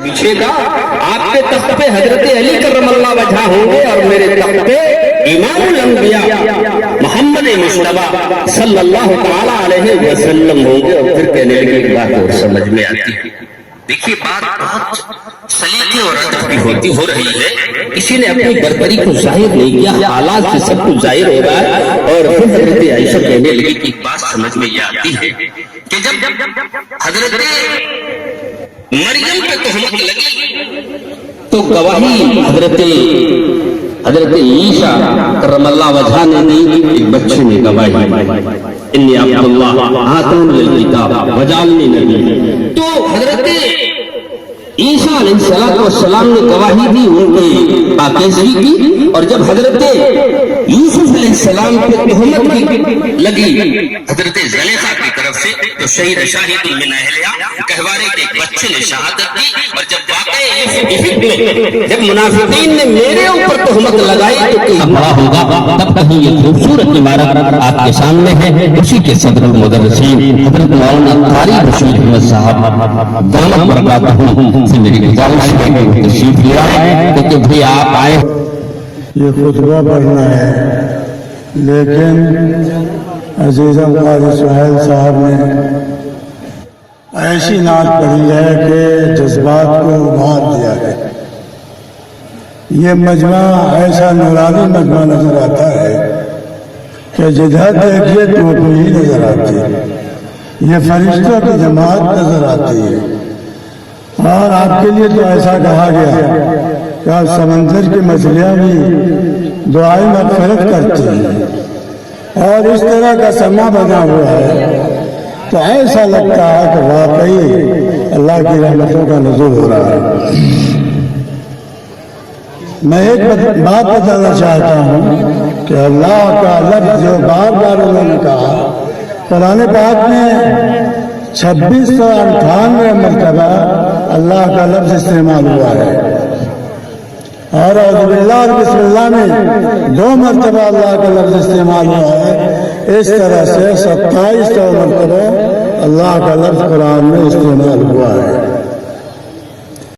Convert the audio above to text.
پیچھے کا آپ کے تخت پہ حضرت علی کرم اللہ وجہ ہوں گے اور میرے تخت پہ امام الانبیاء محمد مصطفیٰ صلی اللہ تعالیٰ علیہ وسلم ہوں گے۔ اور پھر کہنے لگے ایک بات اور سمجھ میں آتی ہے، دیکھیے بات بہت سلیقے اور ادب کی ہو رہی ہے، کسی نے اپنی برتری کو ظاہر نہیں کیا، حالات سے سب کچھ ظاہر ہو رہا ہے۔ اور پھر حضرت عائشہ کہنے لگی کہ ایک بات سمجھ میں یہ آتی ہے کہ جب حضرت مریم پہ تہمت لگی تو گواہی حضرت عیسیٰ کرم اللہ وجہ نے دی، ایک بچے نے گواہی انی عبداللہ آتانی الکتاب وجعلنی نبی۔ تو حضرت عیسیٰ علیہ السلام نے گواہی دی ان کی پاکیزگی کی، اور جب حضرت یوسف علیہ السلام پہ تہمت لگی حضرت زلیخا کی طرف سے تو شہید شاہد من اہلہا کہوارے کے ایک بچے نے شہادت دی۔ اور جب واقعی جب منافقین نے میرے اوپر تہمت لگائی تو کہیں بڑا ہوگا، تب کہیں یہ خوبصورت عبارت آپ کے سامنے ہے، اسی کے صدر المدرسین حضرت مولانا قاری رشید احمد صاحب دامت برکاتہ سے میری گزارش ہے کہ تشریف لے آئے، کیونکہ بھی آپ آئے۔ یہ خطبہ پڑھنا ہے، لیکن عزیزم قاری سہیل صاحب نے ایسی نعت پڑھی ہے کہ جذبات کو ابھار دیا ہے۔ یہ مجمع ایسا نورانی مجمع نظر آتا ہے کہ جدھر دیکھیے تو ہی نظر آتی ہے، یہ فرشتوں کی جماعت نظر آتی ہے۔ اور آپ کے لیے تو ایسا کہا گیا کہ آپ سمندر کی مچھلیاں بھی دعائیں مغفرت کرتی ہیں، اور اس طرح کا سما بنا ہوا ہے تو ایسا لگتا ہے کہ واقعی اللہ کی رحمتوں کا نزول ہو رہا ہے۔ میں ایک بات بتانا چاہتا ہوں کہ اللہ کا لفظ جو بار بار انہوں نے کہا، قرآن پاک میں 2698 مرتبہ اللہ کا لفظ استعمال ہوا ہے، اور اعوذ باللہ اور بسم اللہ میں 2 مرتبہ اللہ کا لفظ استعمال ہوا ہے۔ اس طرح سے 2700 مرتبہ اللہ کا لفظ قرآن میں استعمال ہوا ہے۔